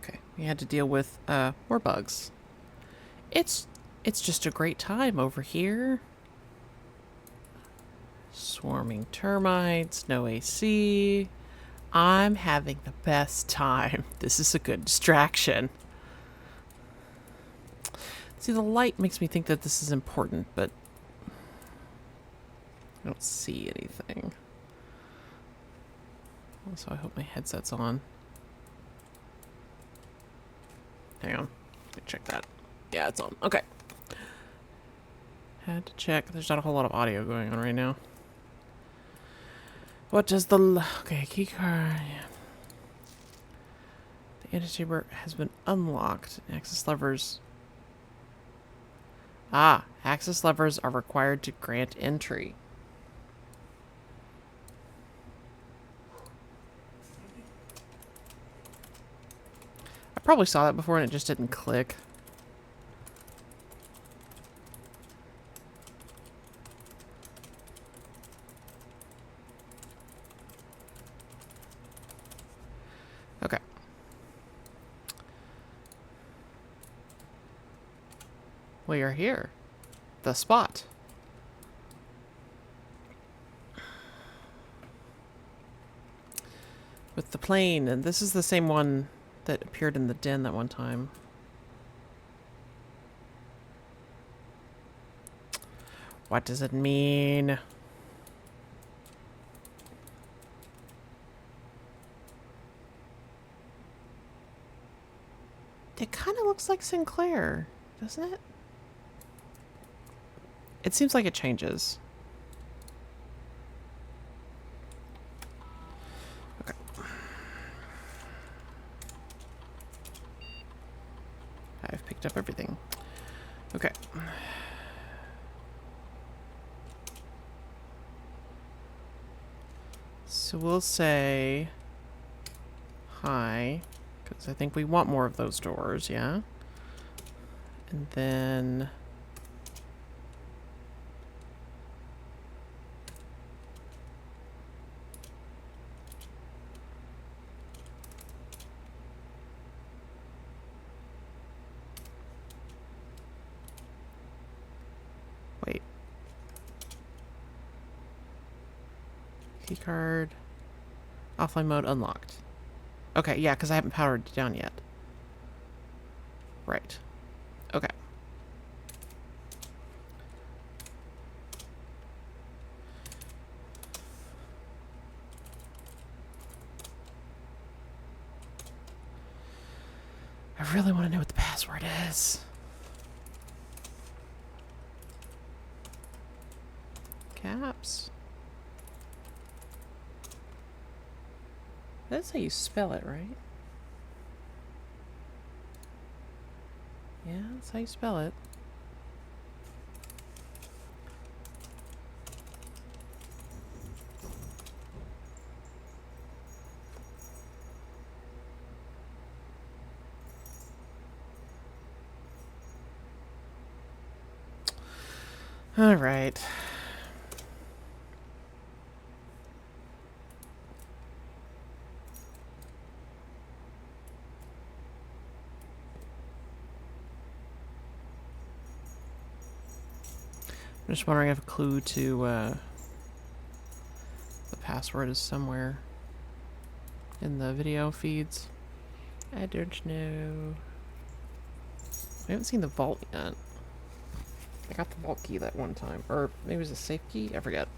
Okay, we had to deal with more bugs. It's just a great time over here. Swarming termites, no AC. I'm having the best time. This is a good distraction. See, the light makes me think that this is important, but I don't see anything. Also, I hope my headset's on. Hang on. Let me check that. Yeah, it's on. Okay. Had to check. There's not a whole lot of audio going on right now. What does the... Okay, keycard... The antechamber has been unlocked. Access levers... Ah, access levers are required to grant entry. I probably saw that before and it just didn't click. Okay. We are here. The spot. With the plane, and this is the same one that appeared in the den that one time. What does it mean? It kind of looks like Sinclair, doesn't it? It seems like it changes. Okay. I've picked up everything. Okay. So we'll say hi, because I think we want more of those doors, yeah? And then... Wait. Keycard. Offline mode unlocked. Okay, yeah, because I haven't powered it down yet. Right. Okay. I really want to know what the password is. Caps. That's how you spell it, right? Yeah, that's how you spell it. All right. I'm just wondering if a clue to the password is somewhere in the video feeds. I don't know. I haven't seen the vault yet. I got the vault key that one time. Or maybe it was a safe key? I forget.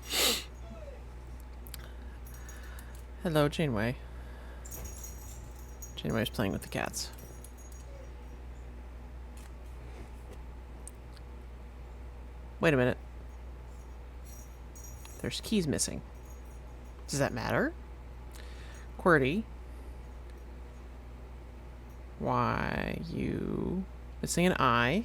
Hello, Janeway. Janeway's playing with the cats. Wait a minute. There's keys missing. Does that matter? QWERTY. Why you missing an I?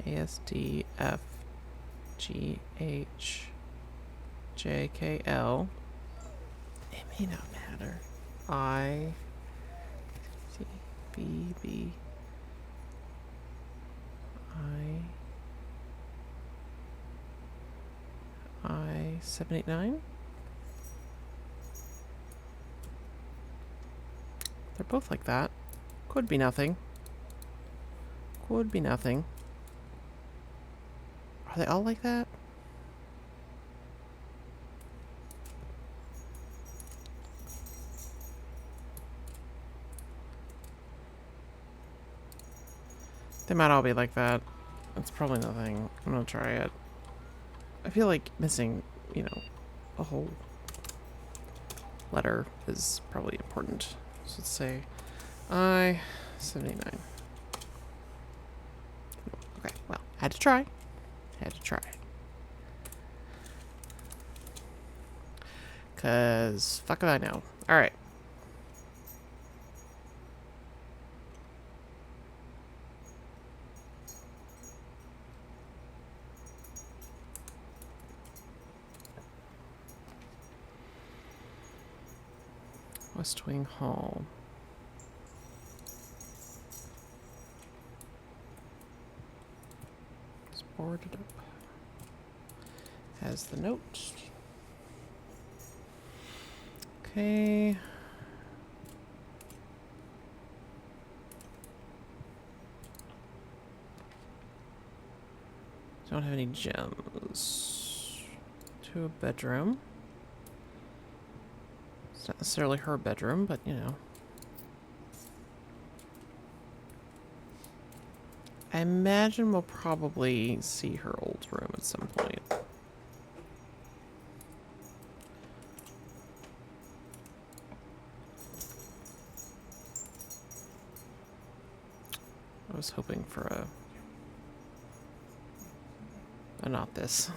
ASDFGHJKL. It may not matter. ICBB. I-789. They're both like that. Could be nothing. Could be nothing. Are they all like that? They might all be like that. It's probably nothing. I'm gonna try it. I feel like missing, you know, a whole letter is probably important. So let's say I-79. Okay, well, had to try. Had to try. Cause fuck if I know. Alright. West Wing Hall. It's boarded up. Has the note. Okay. Don't have any gems. To a bedroom. It's not necessarily her bedroom, but you know. I imagine we'll probably see her old room at some point. I was hoping for a not this.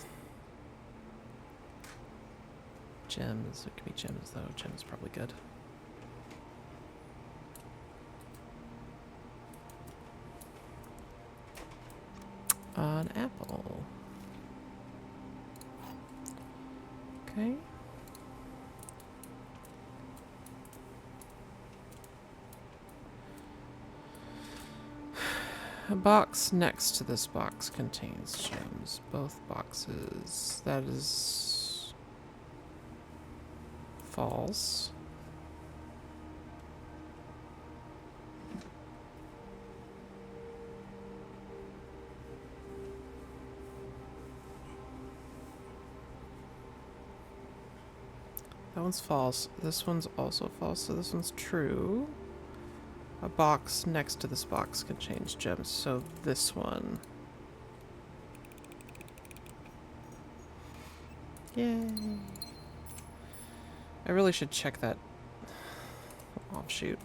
Gems. It could be gems though. Gems probably good. An apple. Okay. A box next to this box contains gems. Both boxes. That is false. That one's false. This one's also false, so this one's true. A box next to this box contains gems, so this one. Yay. I really should check that offshoot.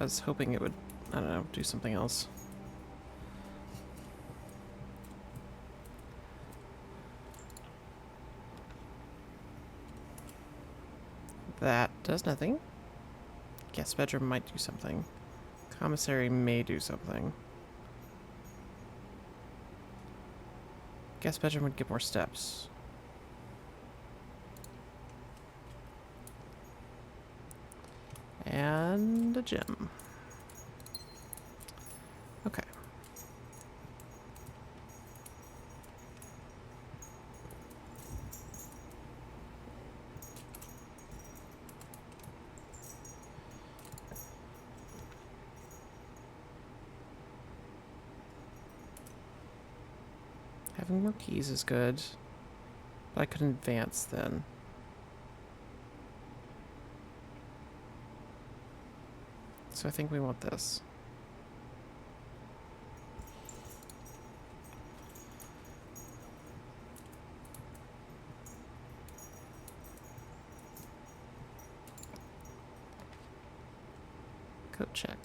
I was hoping it would, I don't know, do something else. That does nothing. Guest bedroom might do something. Commissary may do something. Guest bedroom would get more steps. And a gem. Okay. Having more keys is good, but I couldn't advance then. So I think we want this. Code check.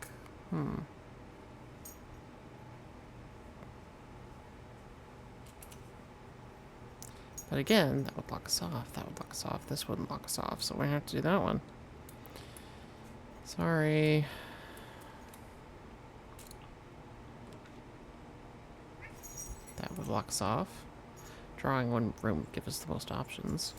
But again, that would lock us off. That would lock us off. This wouldn't lock us off, so we're gonna have to do that one. Sorry. That would lock us off. Drawing one room would give us the most options.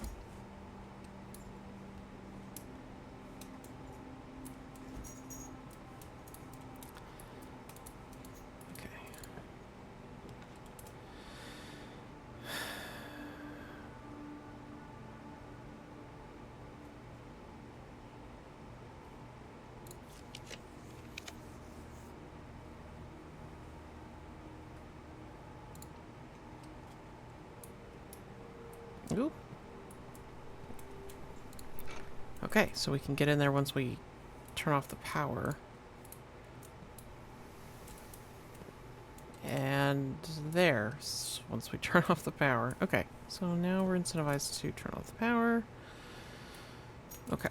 2. Okay, so we can get in there once we turn off the power. And there, once we turn off the power. Okay, so now we're incentivized to turn off the power. Okay.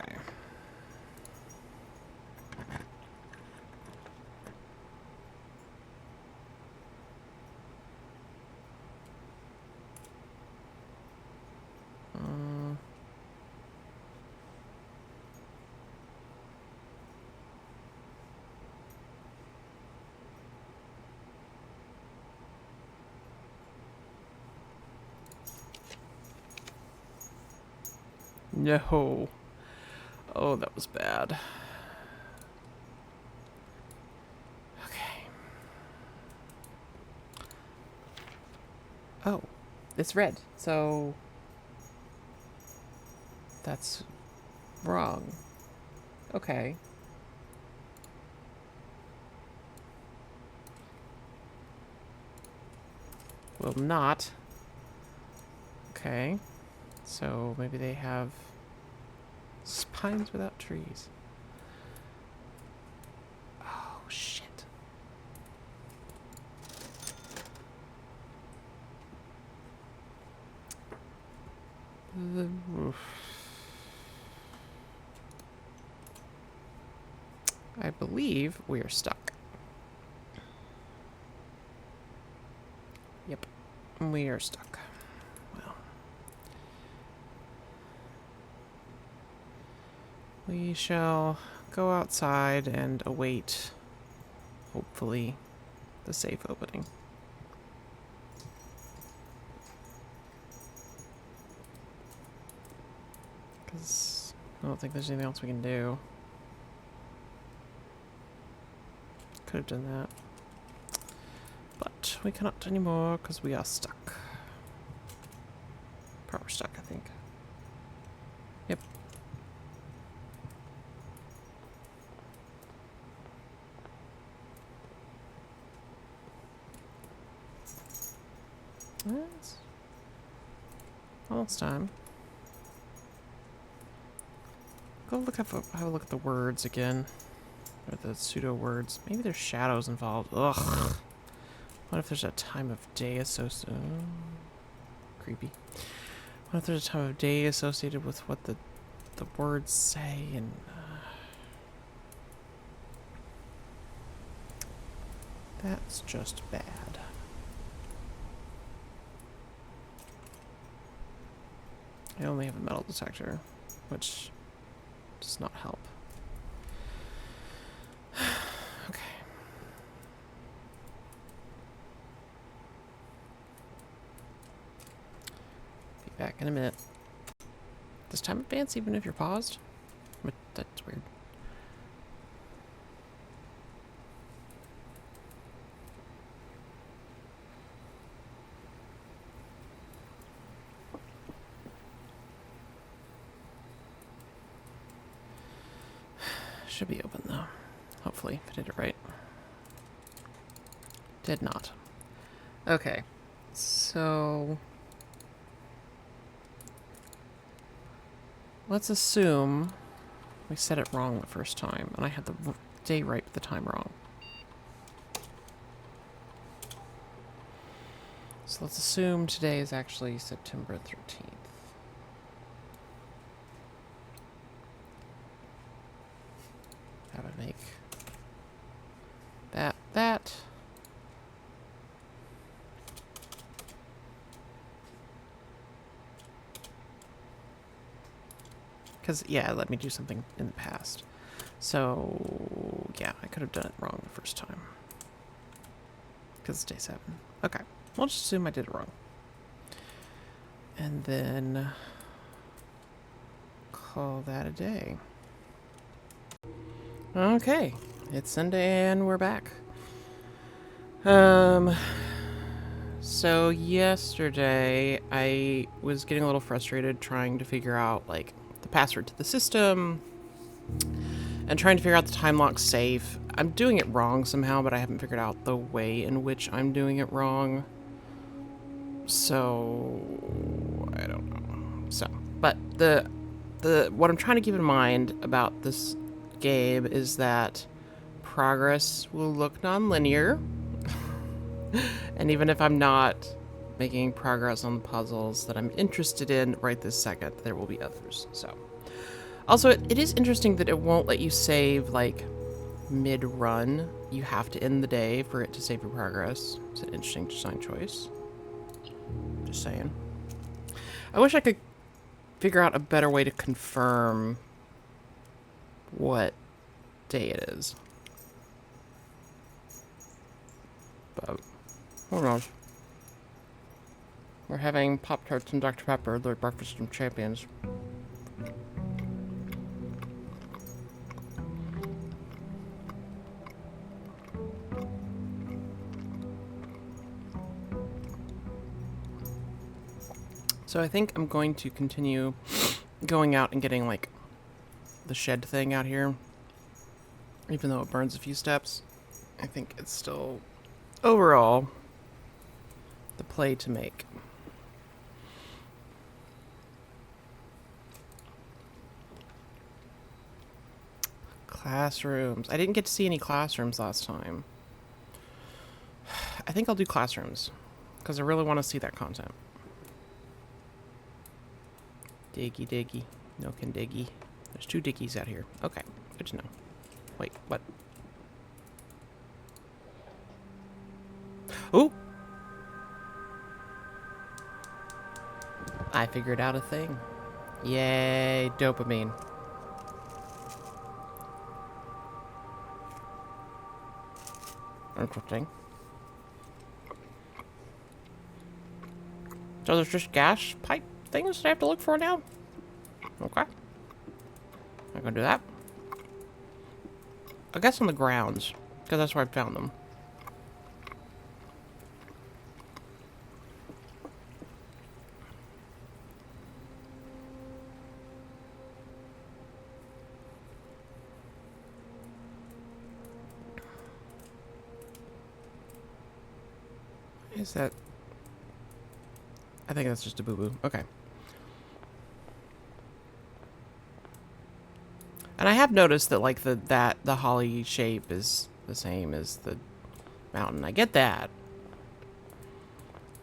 No. Oh, that was bad. Okay. Oh, it's red, so that's wrong. Okay. Will not. Okay. So maybe they have spines without trees. Oh, shit. The roof. I believe we are stuck. Yep. We are stuck. Well. We shall go outside and await, hopefully, the safe opening. Because I don't think there's anything else we can do. Could have done that. But we cannot anymore because we are stuck. Proper stuck, I think. Yep. That's almost time. Go look up, have a look at the words again. Or the pseudo words. Maybe there's shadows involved. Ugh. What if there's a time of day associated? Creepy. What if there's a time of day associated with what the words say? And that's just bad. I only have a metal detector, which does not help. Okay. Be back in a minute. Does time advance even if you're paused? But that's weird. Should be open though. Hopefully, if I did it right. Did not. Okay. So let's assume we said it wrong the first time, and I had the day right but the time wrong. So let's assume today is actually September 13th. That would make that. Because, yeah, it let me do something in the past. So, yeah, I could have done it wrong the first time. Because it's day 7. Okay, we'll just assume I did it wrong. And then call that a day. Okay, it's Sunday and we're back. So yesterday I was getting a little frustrated trying to figure out like the password to the system and trying to figure out the time lock safe. I'm doing it wrong somehow, but I haven't figured out the way in which I'm doing it wrong. So I don't know. So, but what I'm trying to keep in mind about this game is that progress will look non-linear. And even if I'm not making progress on the puzzles that I'm interested in right this second, there will be others. So, also, it is interesting that it won't let you save, like, mid-run. You have to end the day for it to save your progress. It's an interesting design choice. Just saying. I wish I could figure out a better way to confirm what day it is. But who knows? We're having Pop-Tarts and Dr. Pepper, the breakfast of champions. So I think I'm going to continue going out and getting, like, the shed thing out here. Even though it burns a few steps, I think it's still, overall, the play to make. Classrooms. I didn't get to see any classrooms last time. I think I'll do classrooms, because I really want to see that content. Diggy, diggy. No can diggy. There's 2 diggies out here. Okay, good to know. Wait, what? Ooh! I figured out a thing. Yay, dopamine. Interesting. So there's just gas pipe things that I have to look for now? Okay. I'm gonna do that. I guess on the grounds, because that's where I found them. Is that... I think that's just a boo-boo. Okay. And I have noticed that, like, the holly shape is the same as the mountain. I get that.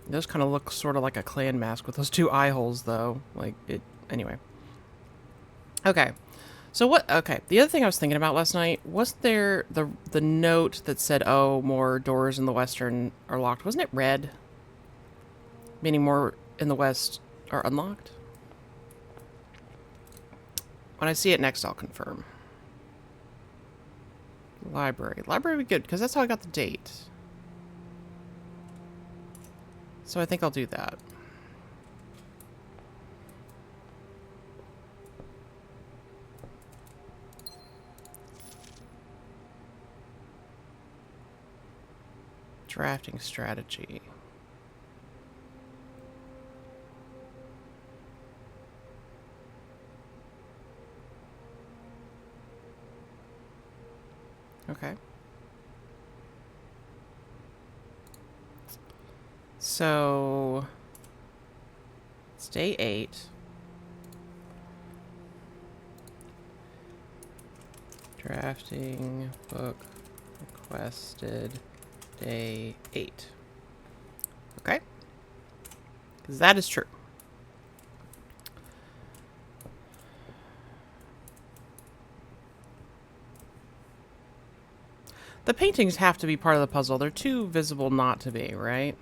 It does kind of look sort of like a clan mask with those 2 eye holes, though. Like, it... Anyway. Okay. So what... Okay. The other thing I was thinking about last night, wasn't there the note that said, oh, more doors in the western are locked? Wasn't it red? Meaning more in the west are unlocked? When I see it next, I'll confirm. Library. Library would be good, because that's how I got the date. So I think I'll do that. Drafting strategy. Okay. So it's day 8. Drafting book requested day 8. Okay. Because that is true. The paintings have to be part of the puzzle. They're too visible not to be, right?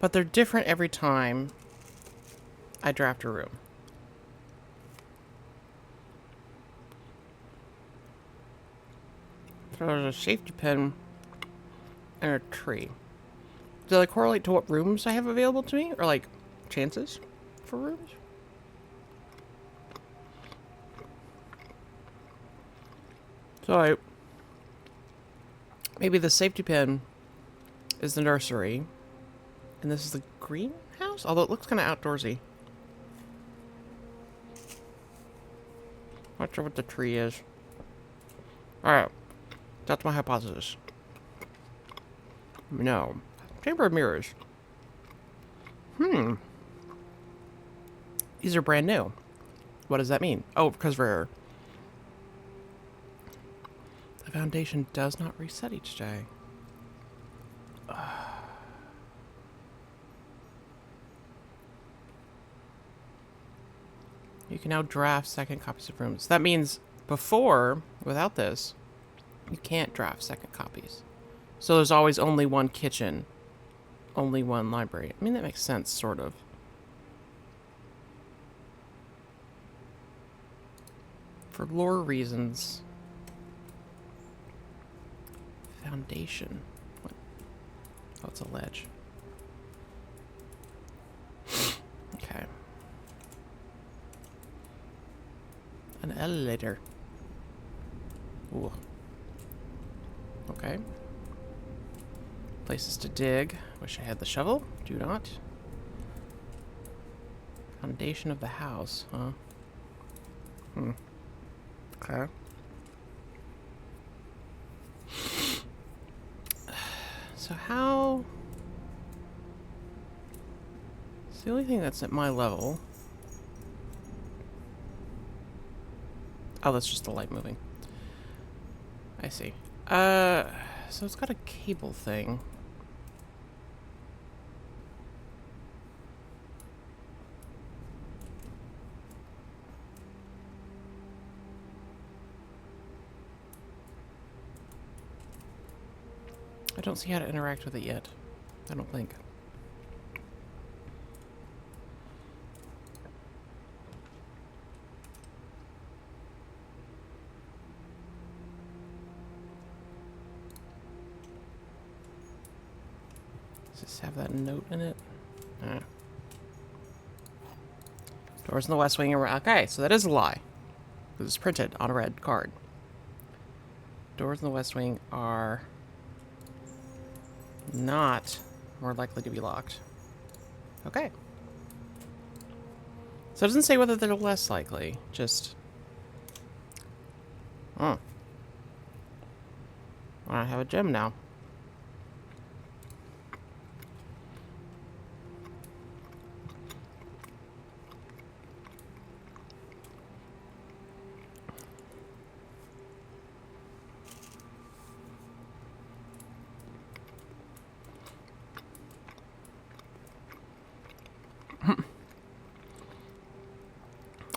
But they're different every time I draft a room. So there's a safety pin and a tree. Do they correlate to what rooms I have available to me? Or, like, chances for rooms? So maybe the safety pin is the nursery. And this is the greenhouse? Although it looks kind of outdoorsy. Not sure what the tree is. Alright. That's my hypothesis. No. Chamber of Mirrors. These are brand new. What does that mean? Oh, because rare. The foundation does not reset each day. You can now draft second copies of rooms. That means before, without this, you can't draft second copies. So there's always only one kitchen, only one library. I mean, that makes sense, sort of. For lore reasons. Foundation. What? Oh, it's a ledge. Okay. An elevator. Ooh. Okay. Places to dig. Wish I had the shovel. Do not. Foundation of the house, huh? Okay. So how... It's the only thing that's at my level. Oh, that's just the light moving. I see. So it's got a cable thing. I don't see how to interact with it yet. I don't think. Does this have that note in it? Doors in the West Wing are... Okay, so that is a lie. Because it's printed on a red card. Doors in the West Wing are... not more likely to be locked. Okay. So it doesn't say whether they're less likely. Just... Oh. I have a gem now.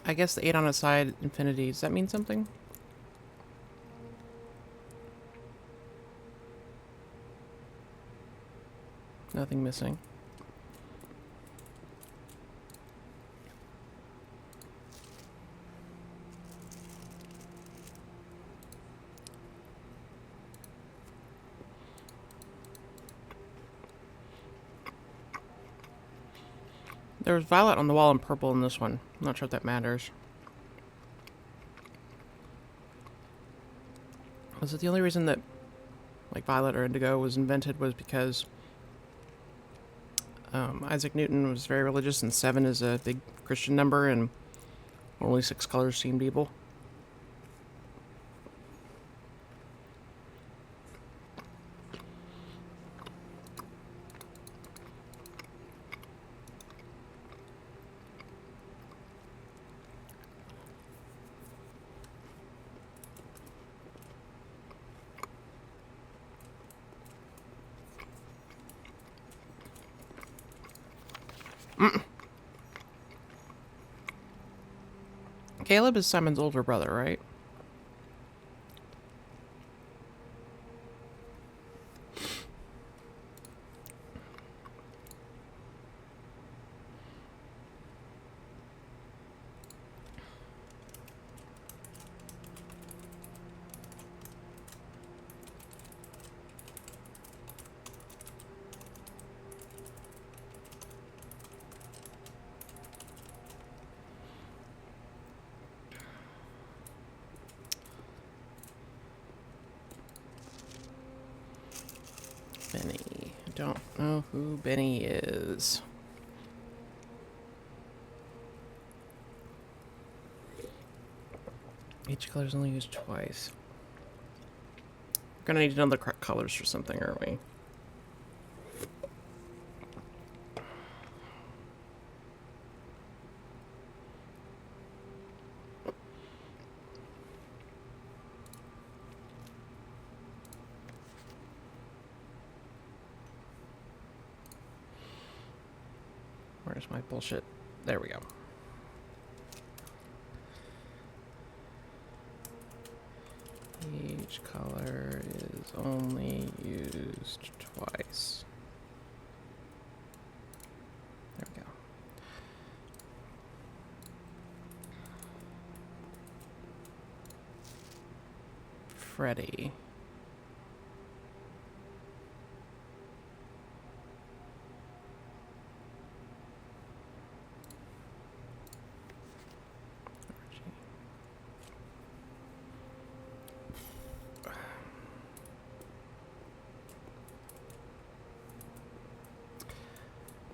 I guess the 8 on its side, infinity, does that mean something? Nothing missing. There's violet on the wall and purple in this one. I'm not sure if that matters. Was it the only reason that, like, violet or indigo was invented was because Isaac Newton was very religious, and 7 is a big Christian number, and only 6 colors seemed evil? Caleb is Simon's older brother, right? Benny. I don't know who Benny is. Each color is only used twice. We're gonna need to know the correct colors for something, aren't we? Where's my bullshit? There we go. Each color is only used twice. There we go. Freddy.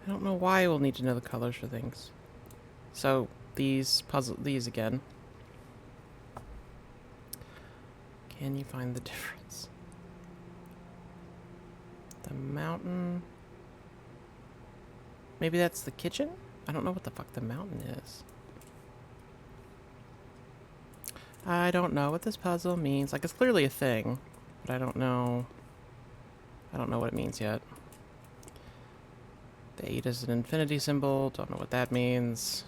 I don't know why we'll need to know the colors for things. So these again. Can you find the difference? The mountain. Maybe that's the kitchen? I don't know what the fuck the mountain is. I don't know what this puzzle means. Like, it's clearly a thing, but I don't know. I don't know what it means yet. The 8 is an infinity symbol. Don't know what that means.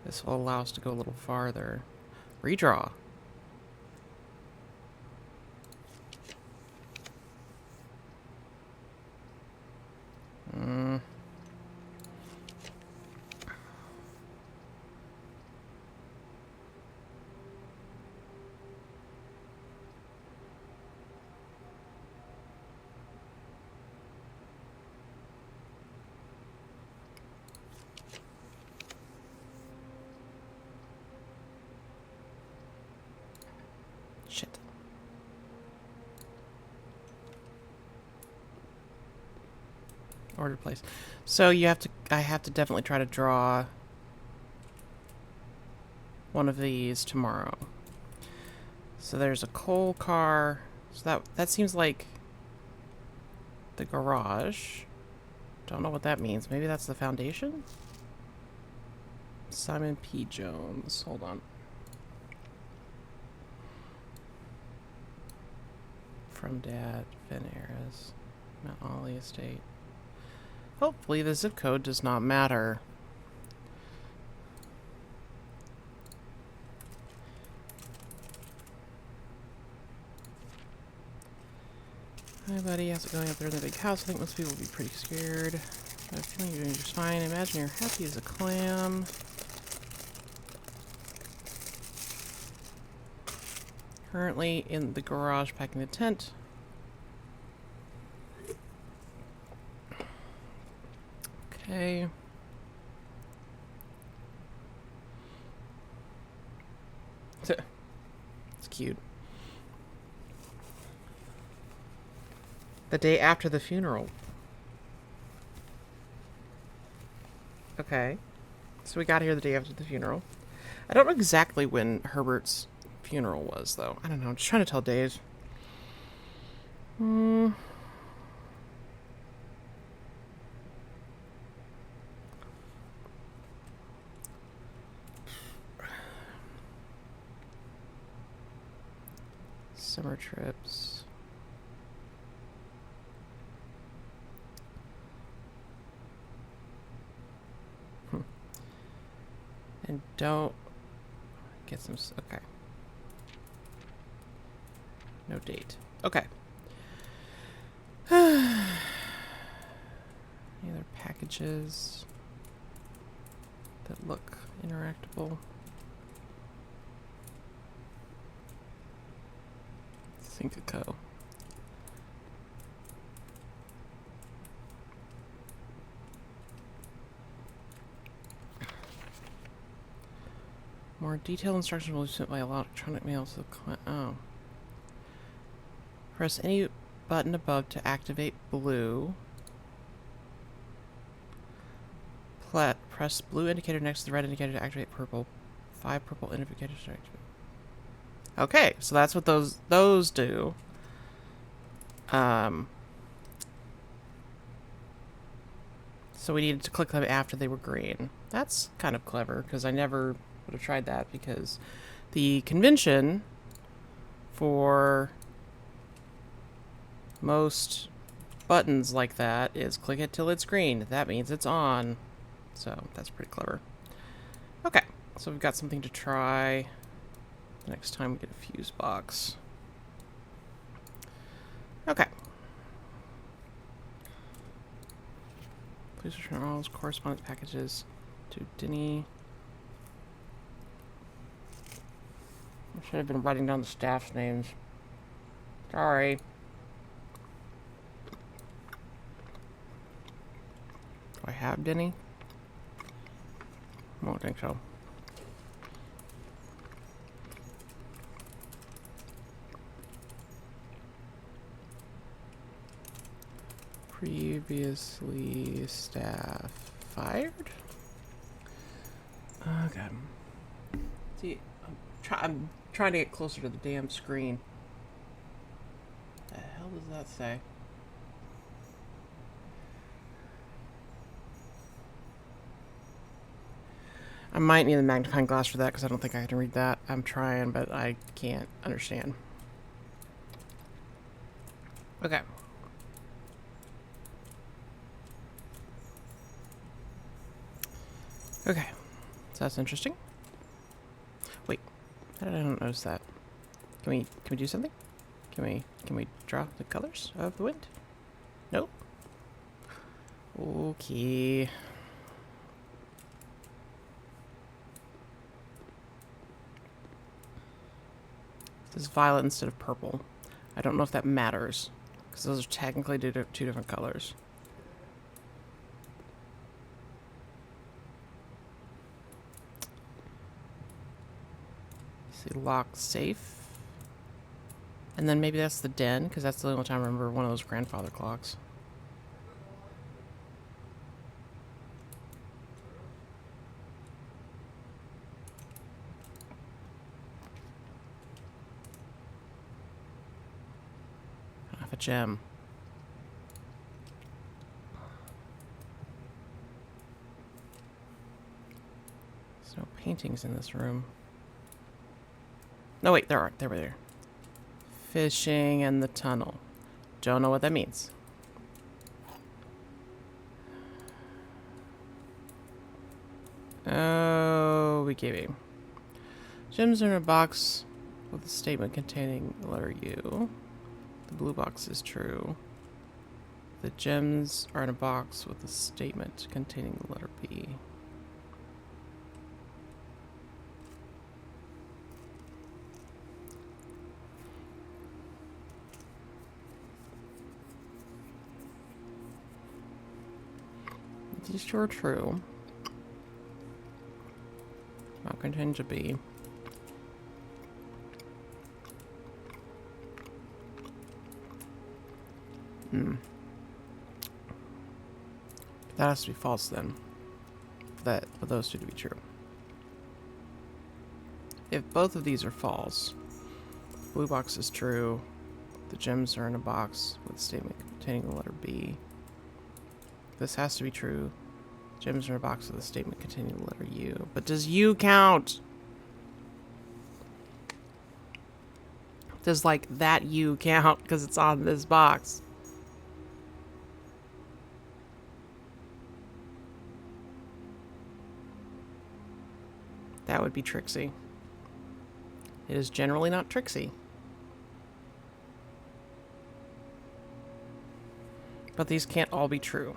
This will allow us to go a little farther. Redraw. Shit. Order place. So you have to, I have to definitely try to draw one of these tomorrow. So there's a coal car. So that seems like the garage. Don't know what that means. Maybe that's the foundation? Simon P. Jones. Hold on. From Dad, Finn Harris, Mount Ollie Estate. Hopefully the zip code does not matter. Hi buddy, how's it going up there in the big house? I think most people will be pretty scared. I have a feeling you're doing just fine. Imagine you're happy as a clam. Currently in the garage packing the tent. Okay. It's cute. The day after the funeral. Okay. So we got here the day after the funeral. I don't know exactly when Herbert's funeral was, though. I don't know. I'm just trying to tell Dave. Summer trips. And don't get some. Okay. No date. Okay. Any other packages that look interactable? Sync-a-co. More detailed instructions will be sent by electronic mail to the client. Oh. Press any button above to activate blue. Press blue indicator next to the red indicator to activate purple. 5 purple indicators to activate. Okay, so that's what those do. So we needed to click them after they were green. That's kind of clever, because I never would have tried that, because the convention for most buttons like that is click it till it's green. That means it's on. So that's pretty clever. Okay, so we've got something to try the next time we get a fuse box. Okay. Please return all correspondence packages to Denny. I should have been writing down the staff's names. Sorry. Do I have Denny? I don't think so. Previously staff fired? Okay. See, I'm trying to get closer to the damn screen. The hell does that say? I might need a magnifying glass for that because I don't think I can read that. I'm trying, but I can't understand. Okay. Okay. So that's interesting. Wait. How did I not notice that? Can we do something? Can we draw the colors of the wind? Nope. Okay. This is violet instead of purple. I don't know if that matters, because those are technically two different colors. See, lock safe. And then maybe that's the den, because that's the only time I remember one of those grandfather clocks. I have a gem. There's no paintings in this room. No, wait, there are. They were there. Fishing and the tunnel. Don't know what that means. Oh, we gave him. Gems are in a box with a statement containing the letter U. The blue box is true. The gems are in a box with a statement containing the letter B. These two are true. Not contain to be. That has to be false then. For those two to be true. If both of these are false, blue box is true. The gems are in a box with a statement containing the letter B. This has to be true. Gems are in a box with a statement containing the letter U. But does U count? Does, like, that U count because it's on this box? That would be Trixie. It is generally not Trixie. But these can't all be true.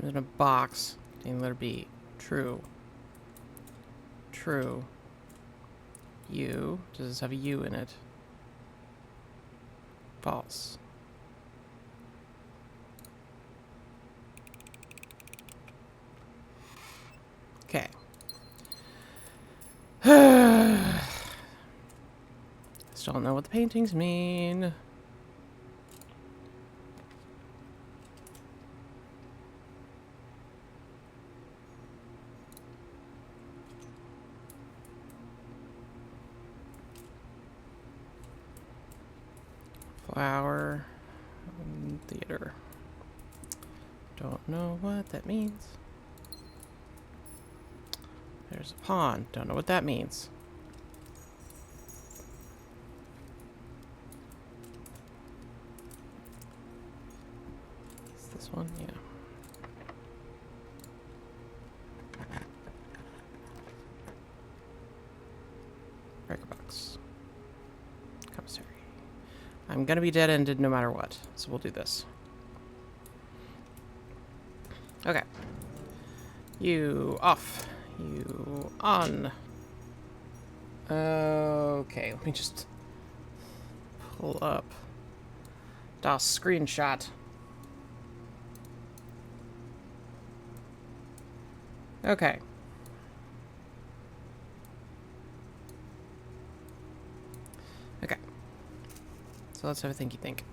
In a box containing letter B. True. True. U. Does this have a U in it? False. Okay. Still don't know what the paintings mean. Flower theater. Don't know what that means. There's a pond. Don't know what that means. Is this one? Yeah. Breaker box. Commissary. I'm gonna be dead-ended no matter what, so we'll do this. Okay. You off. You on. Okay, let me just pull up DOS screenshot. Okay. Okay. So let's have a thinky think.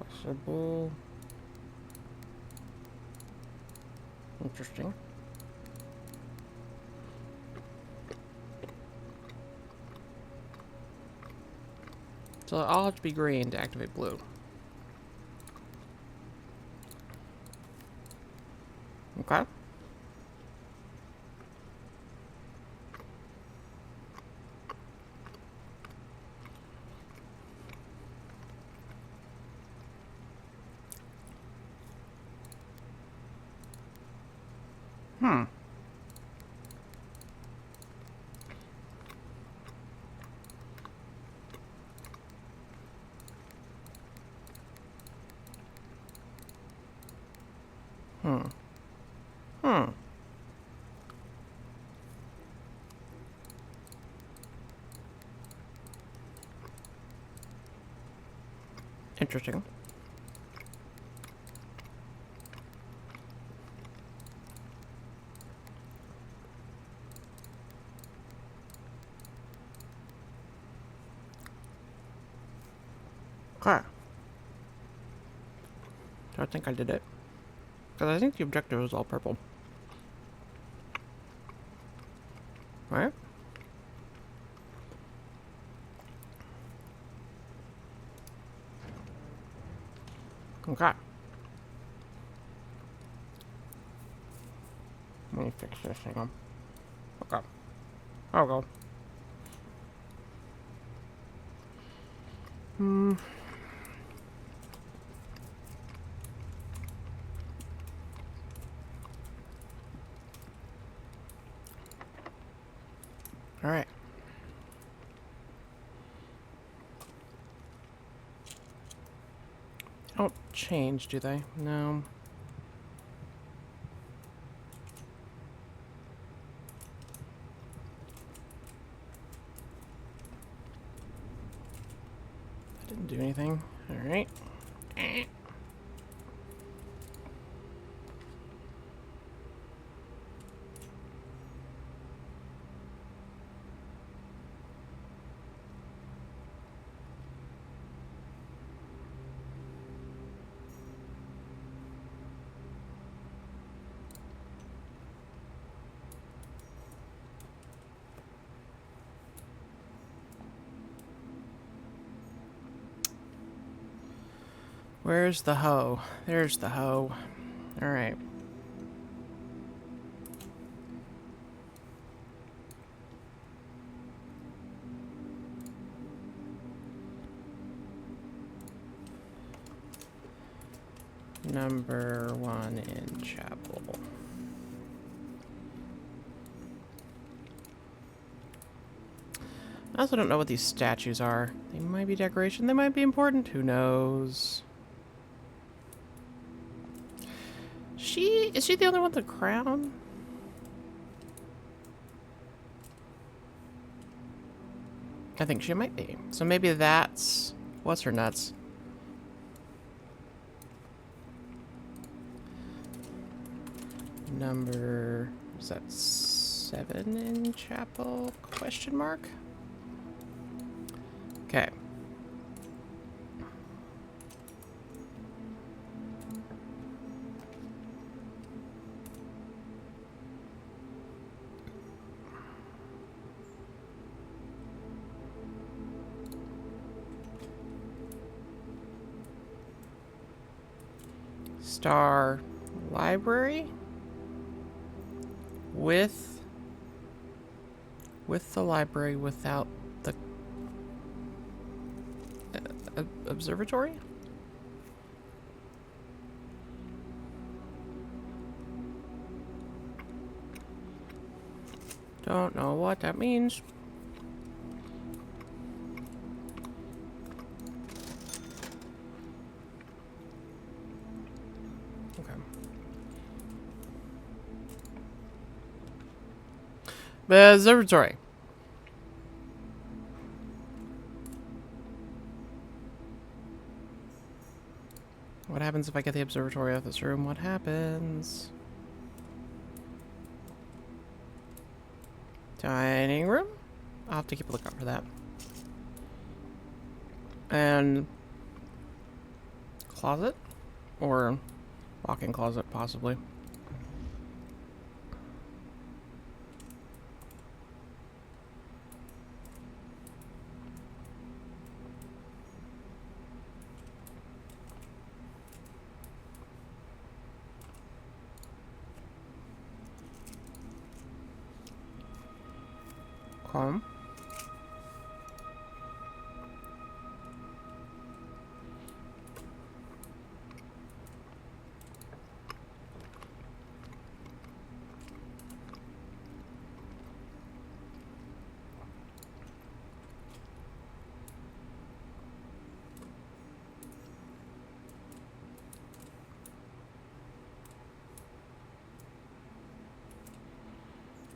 Possible. Interesting. So I'll have to be green to activate blue. Okay. Hmm. Hmm. Hmm. Interesting. Okay. So I think I did it. Because I think the objective was all purple. Right? Okay. Let me fix this thing. Okay. I'll go. Hmm. Alright. Don't change, do they? No. That didn't do anything. Alright. Where's the hoe? There's the hoe. Alright. Number 1 in chapel. I also don't know what these statues are. They might be decoration, they might be important. Who knows? Is she the only one with a crown? I think she might be. So maybe that's... What's her nuts? Number... Is that 7 in chapel? Question mark? Okay. Star library with the library without the observatory? Don't know what that means. Okay. The observatory. What happens if I get the observatory out of this room? What happens? Dining room? I'll have to keep a lookout for that. And closet? Or walk-in closet, possibly. Calm.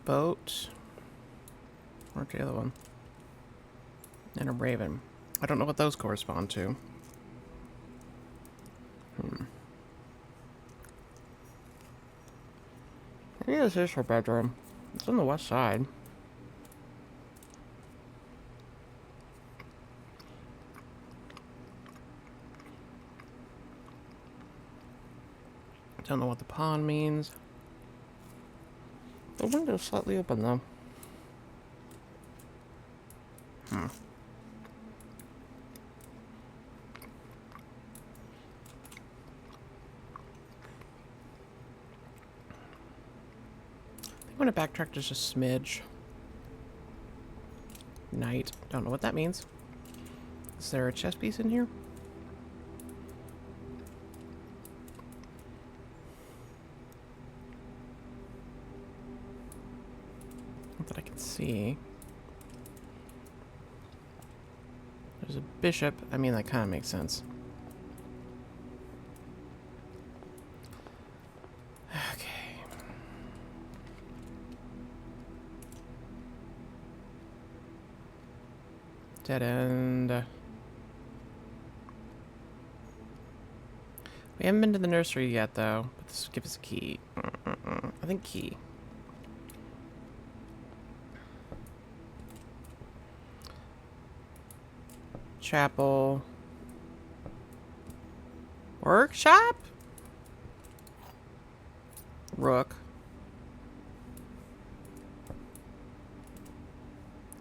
Boat. Where's the other one? And a raven. I don't know what those correspond to. Maybe this is her bedroom. It's on the west side. Don't know what the pond means. The window's slightly open though. I'm gonna backtrack just a smidge. Night. Don't know what that means. Is there a chess piece in here? Not that I can see. There's a bishop. I mean, that kind of makes sense. Okay. Dead end. We haven't been to the nursery yet, though. But this will give us a key. I think key. Chapel. Workshop? Rook.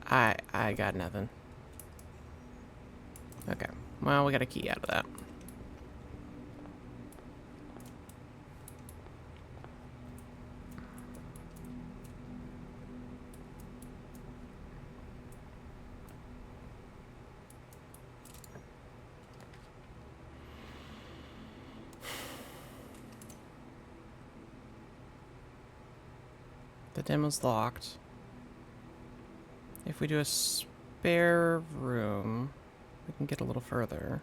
I got nothing. Okay. Well, we got a key out of that. The demo's locked. If we do a spare room, we can get a little further.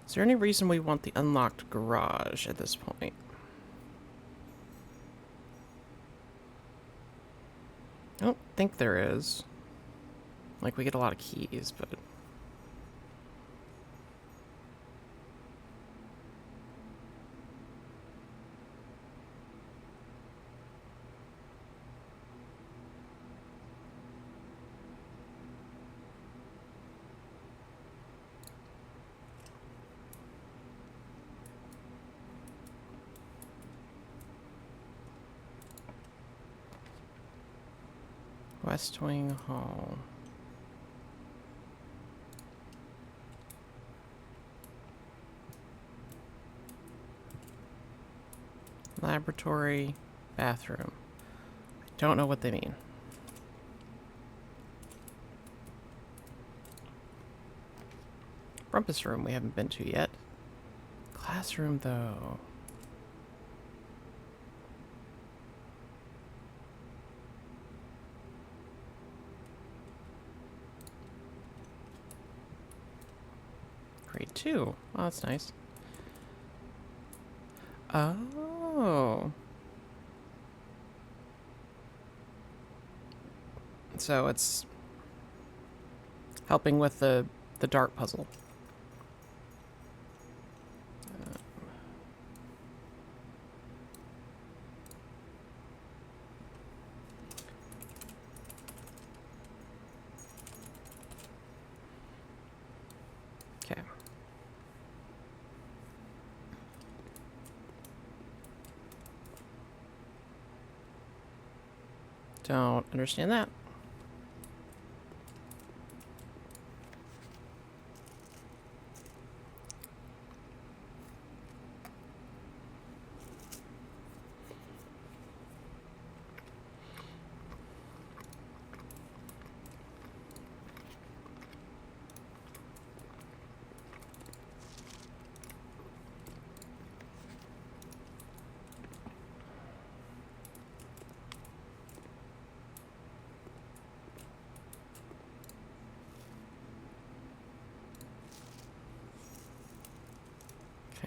Is there any reason we want the unlocked garage at this point? I don't think there is. Like, we get a lot of keys, but... West Wing Hall. Laboratory, bathroom. I don't know what they mean. Rumpus room we haven't been to yet. Classroom, though. Grade 2. Oh, that's nice. Oh. So it's helping with the dart puzzle. Okay. Don't understand that.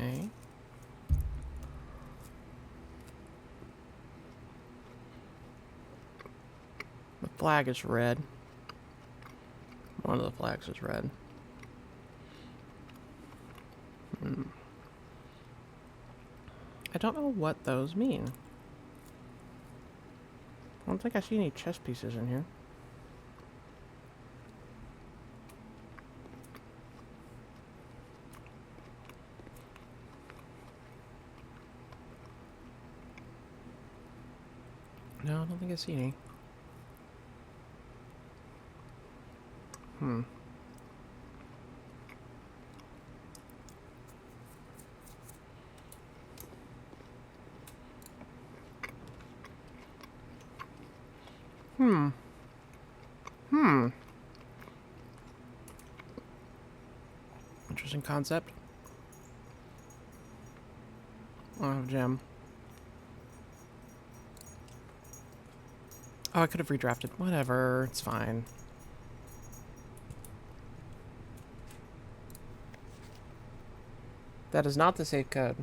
Okay. The flag is red. One of the flags is red. I don't know what those mean. I don't think I see any chess pieces in here. No, I don't think I see any. Interesting concept. Oh, gem. Oh, I could have redrafted. Whatever, it's fine. That is not the safe code.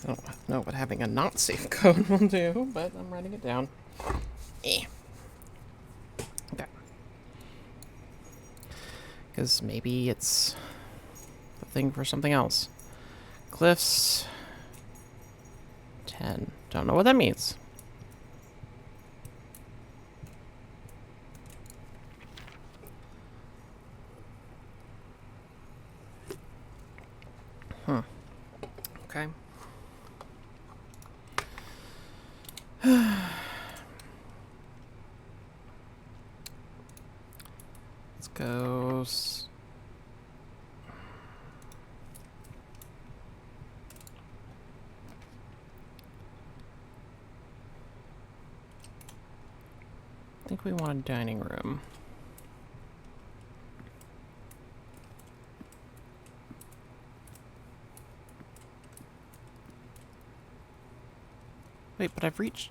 I don't know what having a not safe code will do, but I'm writing it down. Okay. Because maybe it's the thing for something else. Glyphs. 10. Don't know what that means. Okay. Let's go. I think we want a dining room. Wait, but I've reached...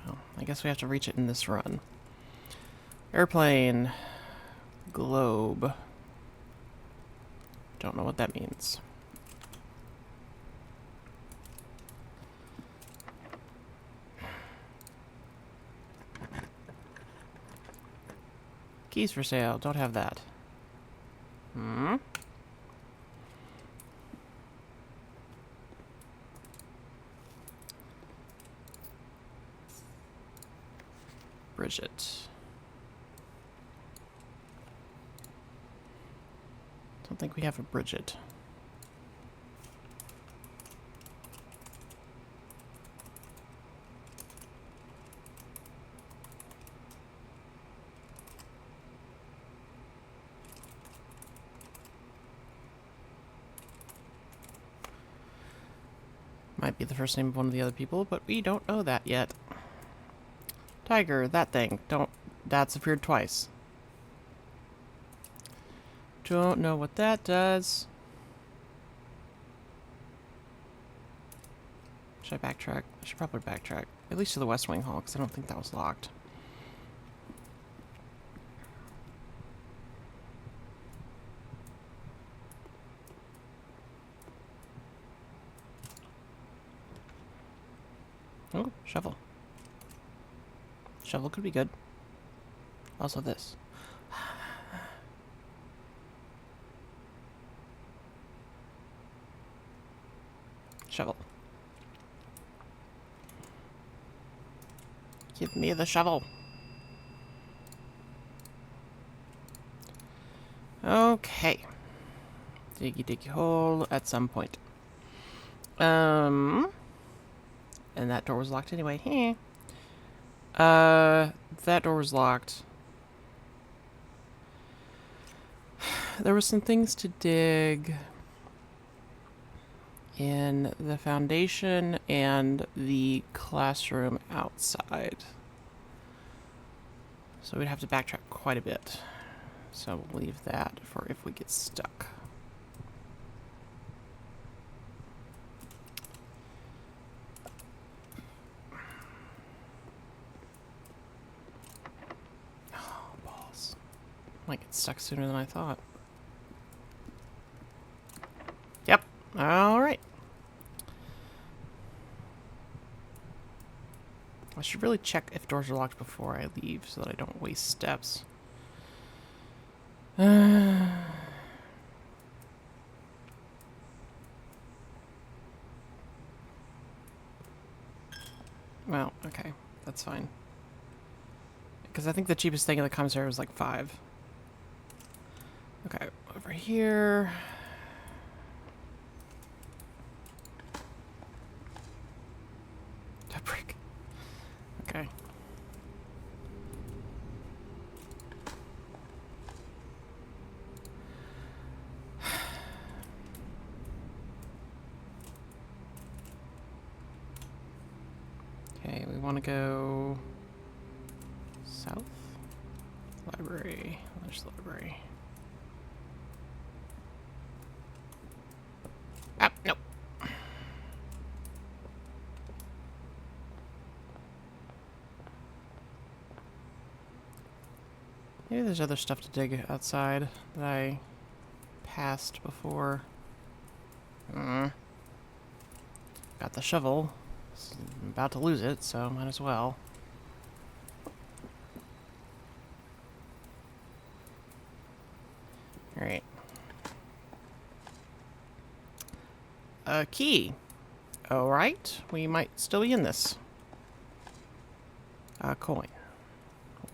Well, I guess we have to reach it in this run. Airplane. Globe. Don't know what that means. Keys for sale. Don't have that. Bridget. Don't think we have a Bridget. Might be the first name of one of the other people, but we don't know that yet. Tiger, that thing. That's appeared twice. Don't know what that does. Should I backtrack? I should probably backtrack. At least to the West Wing Hall, because I don't think that was locked. Oh, shovel. Shovel could be good. Also this. Shovel. Give me the shovel. Okay. Diggy diggy hole at some point. And that door was locked anyway. That door was locked. There were some things to dig in the foundation and the classroom outside. So we'd have to backtrack quite a bit. So we'll leave that for if we get stuck. Oh, balls. Might get stuck sooner than I thought. Yep. All right. I should really check if doors are locked before I leave so that I don't waste steps. Well, okay. That's fine. Because I think the cheapest thing in the commissary was like 5. Okay, over here. A brick. Okay. Okay, we want to go south. Library. There's the library. Ah, nope. Maybe there's other stuff to dig outside that I passed before. Got the shovel. I'm about to lose it, so might as well. Alright. A key. Alright, we might still be in this. A coin.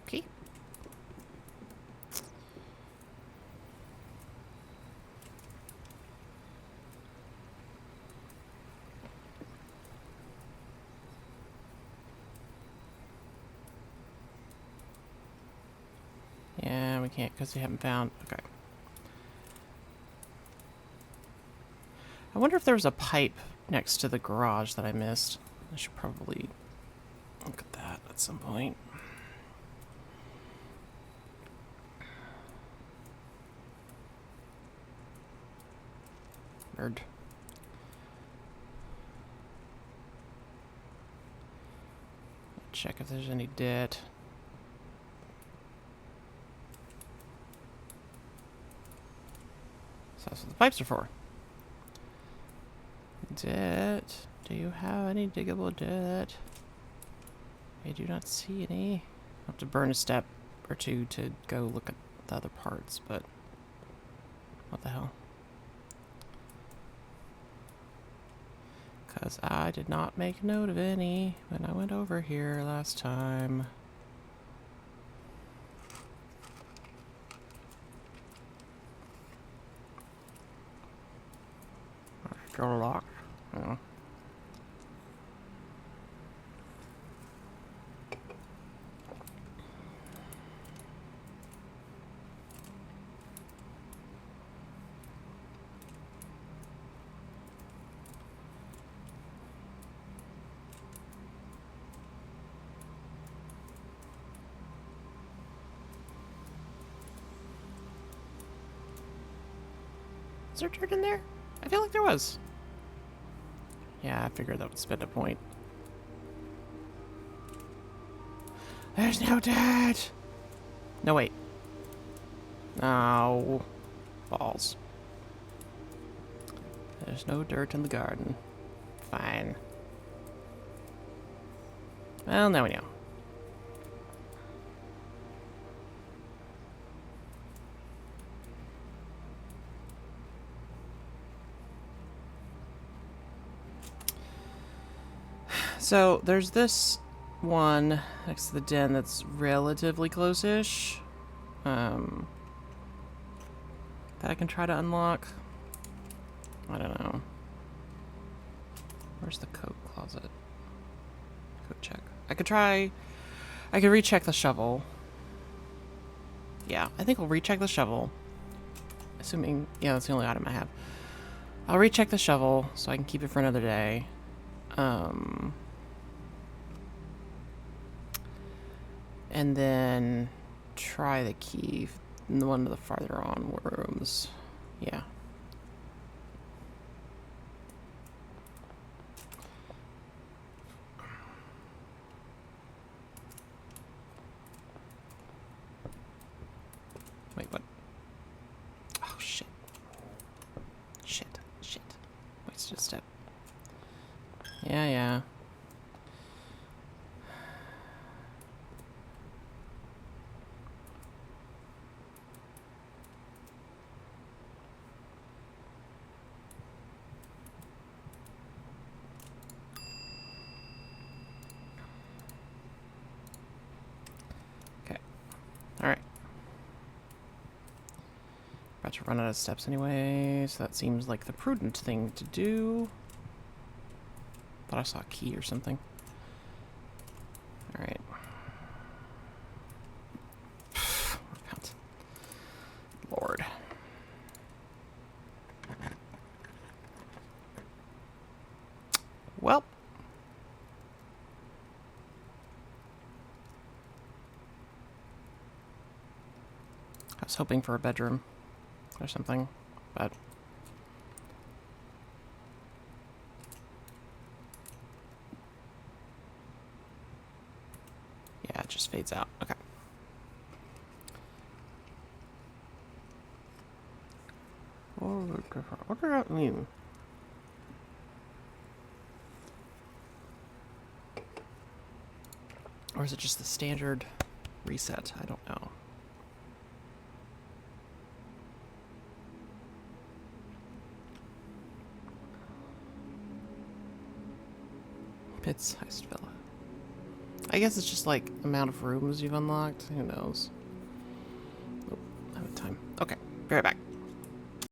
Okay. Yeah, we can't because we haven't found... Okay. I wonder if there was a pipe next to the garage that I missed. I should probably look at that at some point. Bird. Check if there's any debt. So that's what the pipes are for. Debt. Do you have any diggable dirt? I do not see any. I'll have to burn a step or two to go look at the other parts, but what the hell? Because I did not make note of any when I went over here last time. Still locked. Oh. Is there dirt in there? I feel like there was. Yeah, I figured that would spend a point. There's no dirt! No, wait. No. Balls. There's no dirt in the garden. Fine. Well, now we know. So, there's this one next to the den that's relatively close-ish. That I can try to unlock. I don't know. Where's the coat closet? Coat check. I could recheck the shovel. Yeah, I think I'll recheck the shovel. Assuming, yeah, that's the only item I have. I'll recheck the shovel so I can keep it for another day. And then try the key in the one to the farther on rooms. Yeah. Wait, what? Oh, shit. Shit. Wasted a step. Yeah. Okay. Alright. About to run out of steps anyway, so that seems like the prudent thing to do. Thought I saw a key or something. Alright. Lord. Well. I was hoping for a bedroom or something, but yeah, it just fades out. Okay. What does that mean? Or is it just the standard reset? I don't know. Pitts Heist Villa. I guess it's just like amount of rooms you've unlocked. Who knows? Oh, I'm out of time. Okay, be right back.